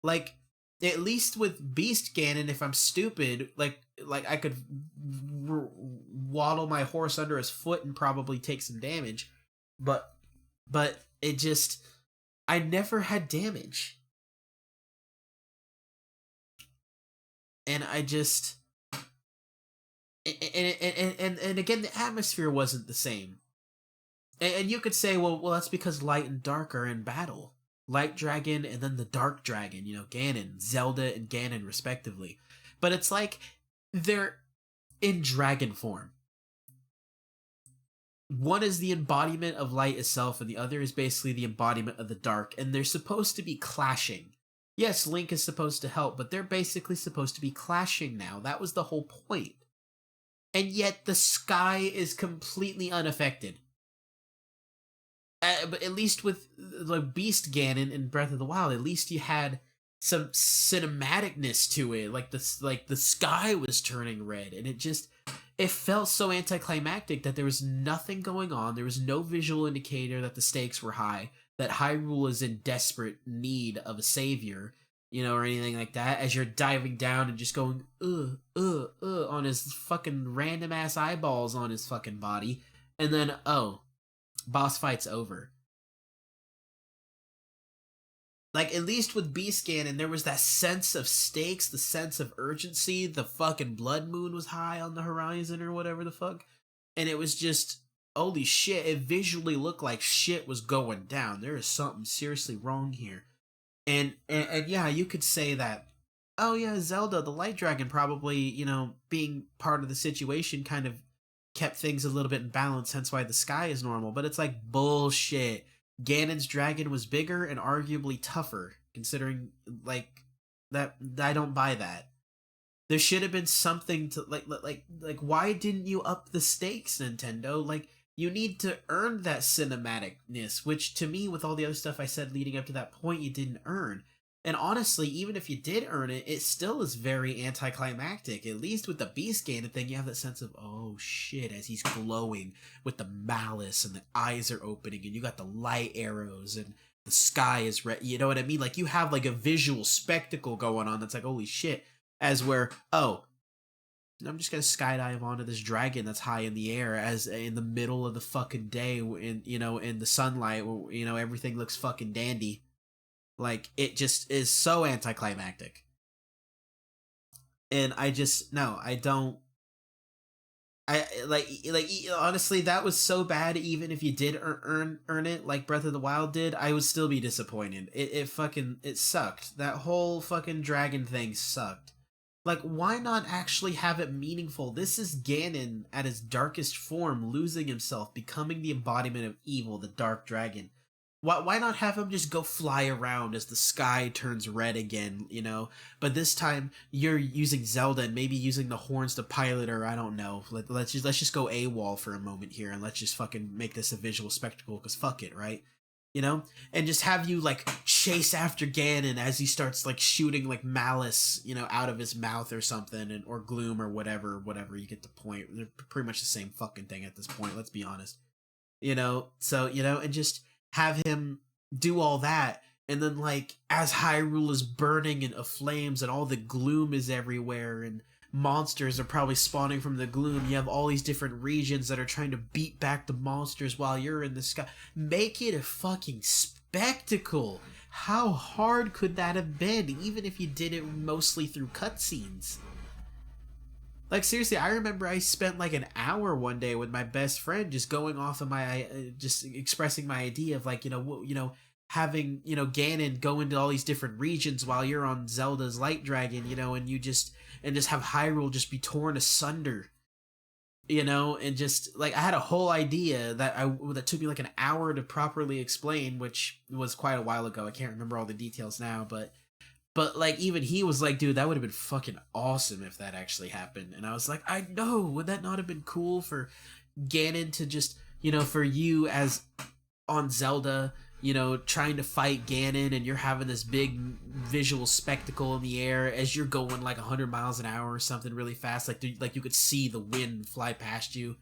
Like, at least with Beast Ganon, if I'm stupid, like I could waddle my horse under his foot and probably take some damage, but it just, I never had damage, and I just, and again, the atmosphere wasn't the same. And you could say, well, that's because light and dark are in battle. Light dragon and then the dark dragon, Ganon, Zelda and Ganon respectively. But it's like they're in dragon form. One is the embodiment of light itself, and the other is basically the embodiment of the dark, and they're supposed to be clashing. Yes, Link is supposed to help, but they're basically supposed to be clashing now. That was the whole point. And yet the sky is completely unaffected. But at least with the Beast Ganon in Breath of the Wild, at least you had some cinematicness to it. Like the sky was turning red, and it felt so anticlimactic that there was nothing going on. There was no visual indicator that the stakes were high, that Hyrule is in desperate need of a savior, or anything like that. As you're diving down and just going on his fucking random ass eyeballs on his fucking body, and then boss fight's over. Like, at least with Beast Ganon, there was that sense of stakes, the sense of urgency. The fucking blood moon was high on the horizon or whatever the fuck. And it was just, holy shit, it visually looked like shit was going down. There is something seriously wrong here. And yeah, you could say that, oh yeah, Zelda, the Light Dragon, probably, being part of the situation kind of kept things a little bit in balance, hence why the sky is normal. But it's like bullshit. Ganon's dragon was bigger and arguably tougher, considering, like, that I don't buy that. There should have been something to like why didn't you up the stakes, Nintendo? Like, you need to earn that cinematicness, which to me, with all the other stuff I said leading up to that point, you didn't earn. And honestly, even if you did earn it, it still is very anticlimactic. At least with the Beast Ganon thing, you have that sense of, oh shit, as he's glowing with the malice and the eyes are opening and you got the light arrows and the sky is red. You know what I mean? Like, you have like a visual spectacle going on that's like, holy shit. As where, I'm just gonna skydive onto this dragon that's high in the air as in the middle of the fucking day in the sunlight, everything looks fucking dandy. Like, it just is so anticlimactic. And I just, no, I don't. Honestly, that was so bad. Even if you did earn it like Breath of the Wild did, I would still be disappointed. It sucked. That whole fucking dragon thing sucked. Like, why not actually have it meaningful? This is Ganon at his darkest form, losing himself, becoming the embodiment of evil, the Dark Dragon. Why not have him just go fly around as the sky turns red again, But this time you're using Zelda and maybe using the horns to pilot her. I don't know. Let's just go AWOL for a moment here and let's just fucking make this a visual spectacle, because fuck it, right? And just have you like chase after Ganon as he starts like shooting like malice, out of his mouth or something, or gloom or whatever. You get the point. They're pretty much the same fucking thing at this point. Let's be honest. So and just have him do all that, and then like as Hyrule is burning and aflames and all the gloom is everywhere and monsters are probably spawning from the gloom, you have all these different regions that are trying to beat back the monsters while you're in the sky. Make it a fucking spectacle. How hard could that have been, even if you did it mostly through cutscenes? Like, seriously, I remember I spent like an hour one day with my best friend just going off of my, just expressing my idea of like, having, Ganon go into all these different regions while you're on Zelda's Light Dragon, and just have Hyrule just be torn asunder, and just like, I had a whole idea that took me like an hour to properly explain, which was quite a while ago. I can't remember all the details now, but like, even he was like, dude, that would have been fucking awesome if that actually happened. And I was like, I know, would that not have been cool for Ganon to just, for you as on Zelda, trying to fight Ganon, and you're having this big visual spectacle in the air as you're going like 100 miles an hour or something really fast. Like you could see the wind fly past you.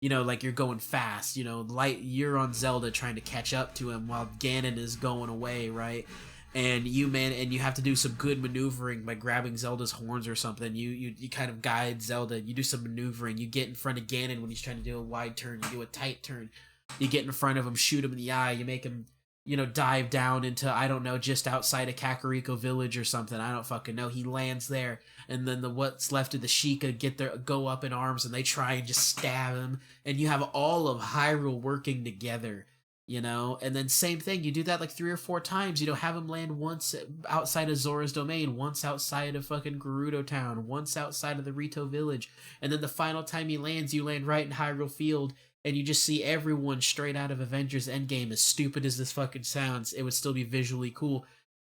Like you're going fast, you're on Zelda trying to catch up to him while Ganon is going away, right? And you have to do some good maneuvering by grabbing Zelda's horns or something. You kind of guide Zelda. You do some maneuvering. You get in front of Ganon when he's trying to do a wide turn. You do a tight turn. You get in front of him, shoot him in the eye. You make him dive down into, I don't know, just outside of Kakariko Village or something. I don't fucking know. He lands there, and then the what's left of the Sheikah go up in arms, and they try and just stab him. And you have all of Hyrule working together, And then same thing, you do that like 3 or 4 times. Have him land once outside of Zora's Domain, once outside of fucking Gerudo Town, once outside of the Rito Village, and then the final time he lands, you land right in Hyrule Field, and you just see everyone straight out of Avengers Endgame. As stupid as this fucking sounds, it would still be visually cool.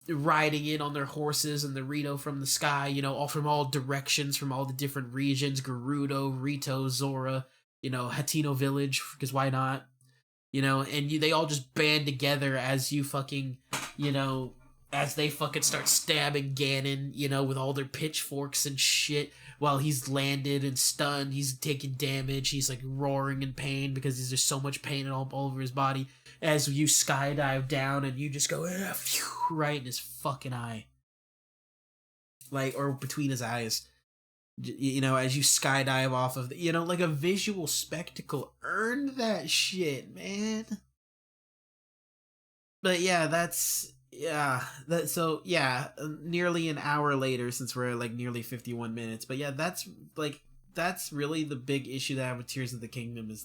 Riding in on their horses and the Rito from the sky, all from all directions, from all the different regions. Gerudo, Rito, Zora, Hatino Village, because why not? And they all just band together as you fucking, as they fucking start stabbing Ganon, with all their pitchforks and shit. While he's landed and stunned, he's taking damage, he's like roaring in pain because there's just so much pain all over his body. As you skydive down and you just go, phew, right in his fucking eye. Or between his eyes. As you skydive off of like a visual spectacle. Earned that shit, man. But yeah, nearly an hour later, since we're like nearly 51 minutes. But yeah, that's really the big issue that I have with Tears of the Kingdom, is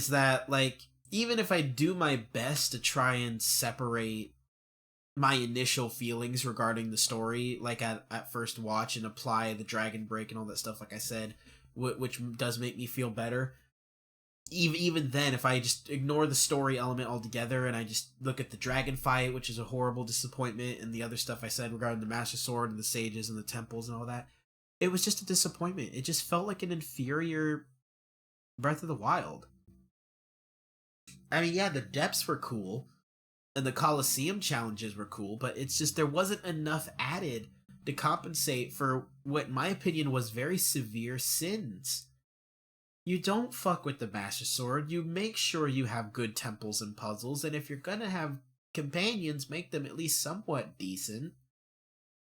that like, even if I do my best to try and separate my initial feelings regarding the story, like at first watch, and apply the Dragon Break and all that stuff, like I said, which does make me feel better. Even then, if I just ignore the story element altogether and I just look at the dragon fight, which is a horrible disappointment, and the other stuff I said regarding the Master Sword and the sages and the temples and all that, it was just a disappointment. It just felt like an inferior Breath of the Wild. I mean, yeah, the depths were cool, and the Colosseum challenges were cool, but it's just there wasn't enough added to compensate for what, in my opinion, was very severe sins. You don't fuck with the Master Sword. You make sure you have good temples and puzzles, and if you're gonna have companions, make them at least somewhat decent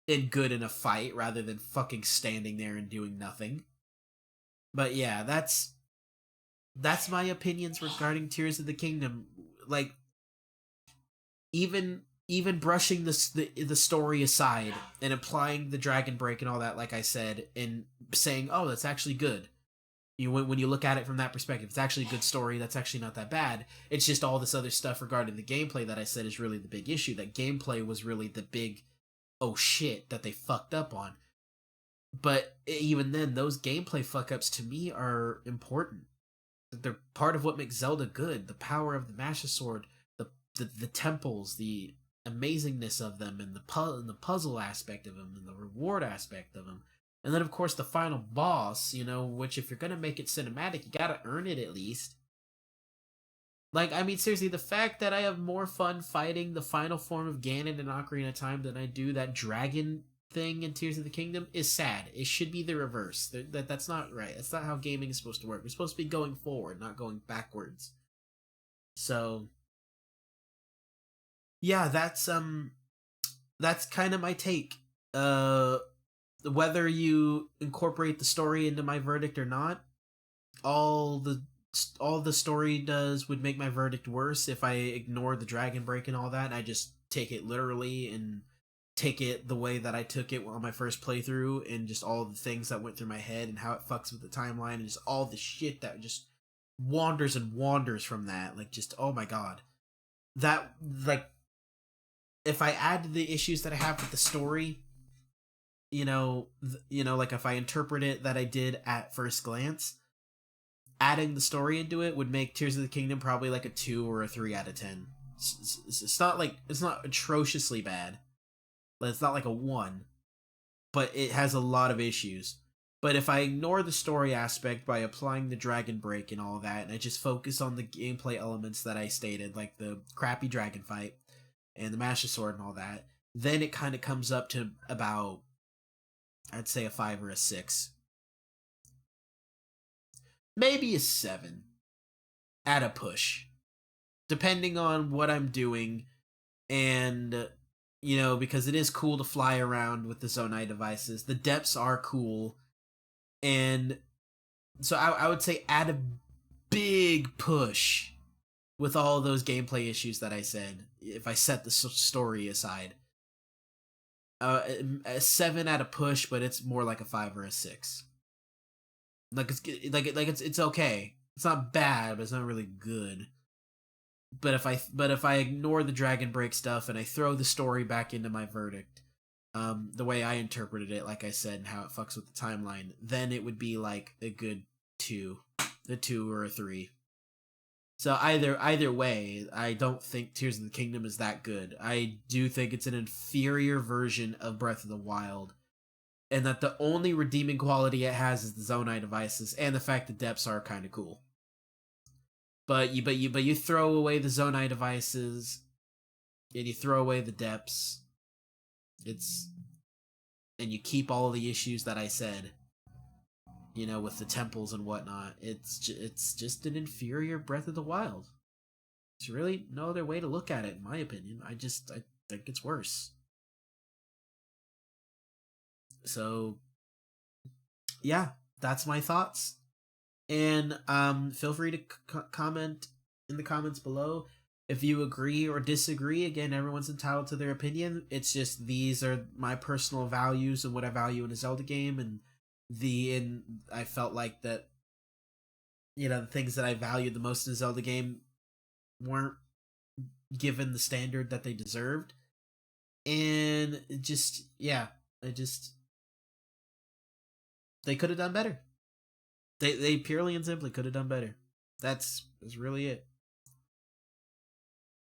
and good in a fight, rather than fucking standing there and doing nothing. But yeah, that's my opinions regarding Tears of the Kingdom. Like, even brushing the story aside and applying the Dragon Break and all that, like I said, and saying, oh, that's actually good. When you look at it from that perspective, it's actually a good story. That's actually not that bad. It's just all this other stuff regarding the gameplay that I said is really the big issue. That gameplay was really the big, oh shit, that they fucked up on. But even then, those gameplay fuck-ups to me are important. They're part of what makes Zelda good. The power of the Master Sword, the temples, the amazingness of them, and the puzzle aspect of them, and the reward aspect of them. And then, of course, the final boss, which if you're going to make it cinematic, you got to earn it at least. Like, I mean, seriously, the fact that I have more fun fighting the final form of Ganon in Ocarina of Time than I do that dragon thing in Tears of the Kingdom is sad. It should be the reverse. That's not right. That's not how gaming is supposed to work. We're supposed to be going forward, not going backwards. So, yeah, that's kind of my take. Whether you incorporate the story into my verdict or not, all the story does would make my verdict worse if I ignore the Dragon Break and all that, and I just take it literally and take it the way that I took it on my first playthrough, and just all the things that went through my head and how it fucks with the timeline and just all the shit that just wanders and wanders from that. Like, just, oh my god. That, like, if I add the issues that I have with the story, like if I interpret it that I did at first glance, adding the story into it would make Tears of the Kingdom probably like a 2 or a 3 out of 10. It's not atrociously bad. It's not like a 1, but it has a lot of issues. But if I ignore the story aspect by applying the Dragon Break and all that, and I just focus on the gameplay elements that I stated, like the crappy dragon fight and the Master Sword and all that, then it kind of comes up to about, I'd say, a 5 or a 6. Maybe a 7. At a push. Depending on what I'm doing, and, because it is cool to fly around with the Zonai devices. The depths are cool. And so I would say at a big push, with all those gameplay issues that I said, if I set the story aside, a 7 at a push, but it's more like a 5 or a 6. Like it's okay. It's not bad, but it's not really good. But if I ignore the Dragon Break stuff and I throw the story back into my verdict, the way I interpreted it, like I said, and how it fucks with the timeline, then it would be like a good 2, a 2 or a 3. So either way, I don't think Tears of the Kingdom is that good. I do think it's an inferior version of Breath of the Wild, and that the only redeeming quality it has is the Zonai devices and the fact that depths are kind of cool. But you throw away the Zonai devices, and you throw away the depths. And you keep all the issues that I said, with the temples and whatnot. It's just an inferior Breath of the Wild. There's really no other way to look at it, in my opinion. I think it's worse. So, yeah, that's my thoughts. And feel free to comment in the comments below if you agree or disagree. Again, everyone's entitled to their opinion. It's just these are my personal values and what I value in a Zelda game, and I felt like that the things that I valued the most in a Zelda game weren't given the standard that they deserved. And they could have done better. They purely and simply could have done better. That's really it.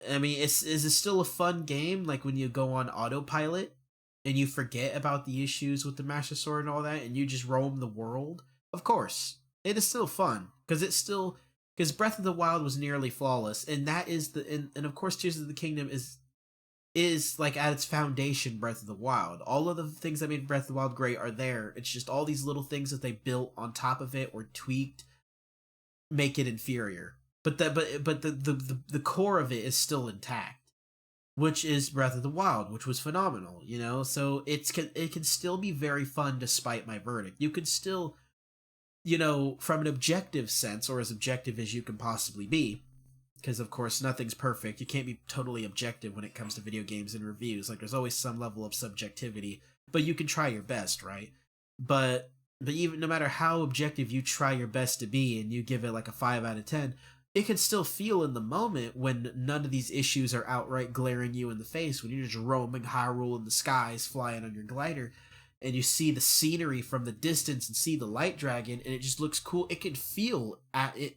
I mean, is it still a fun game? Like when you go on autopilot and you forget about the issues with the Master Sword and all that, and you just roam the world? Of course, it is still fun because Breath of the Wild was nearly flawless, and that is and of course Tears of the Kingdom is like at its foundation Breath of the Wild. All of the things that made Breath of the Wild great are there. It's just all these little things that they built on top of it or tweaked make it inferior. But the core of it is still intact, which is Breath of the Wild, which was phenomenal, So it can still be very fun despite my verdict. You can still, from an objective sense, or as objective as you can possibly be, because of course nothing's perfect. You can't be totally objective when it comes to video games and reviews. Like there's always some level of subjectivity, but you can try your best, right? But even no matter how objective you try your best to be and you give it like a 5 out of 10, it can still feel in the moment when none of these issues are outright glaring you in the face, when you're just roaming Hyrule in the skies, flying on your glider, and you see the scenery from the distance and see the light dragon, and it just looks cool. It can feel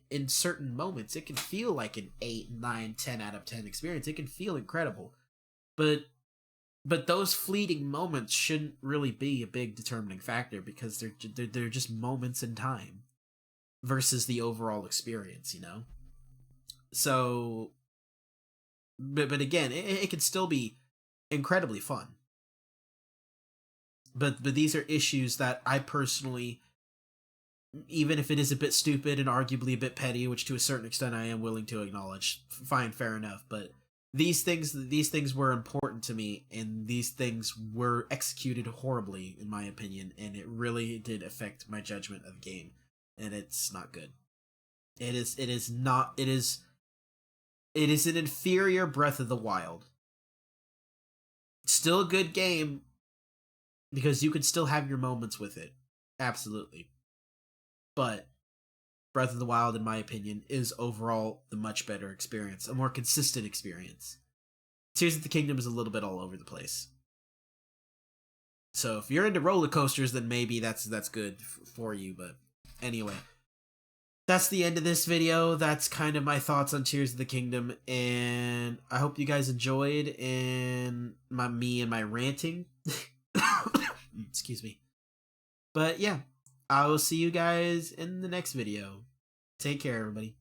in certain moments. It can feel like an 8, 9, 10 out of 10 experience. It can feel incredible. But those fleeting moments shouldn't really be a big determining factor because they're just moments in time versus the overall experience, So, but again, it can still be incredibly fun. But these are issues that I personally, even if it is a bit stupid and arguably a bit petty, which to a certain extent I am willing to acknowledge, fine, fair enough. But these things were important to me, and these things were executed horribly, in my opinion, and it really did affect my judgment of the game, and it's not good. It is an inferior Breath of the Wild. Still a good game, because you can still have your moments with it. Absolutely. But Breath of the Wild, in my opinion, is overall the much better experience. A more consistent experience. Tears of the Kingdom is a little bit all over the place. So if you're into roller coasters, then maybe that's good for you. But anyway, that's the end of this video. That's kind of my thoughts on Tears of the Kingdom, and I hope you guys enjoyed and my ranting. Excuse me. But yeah, I will see you guys in the next video. Take care, everybody.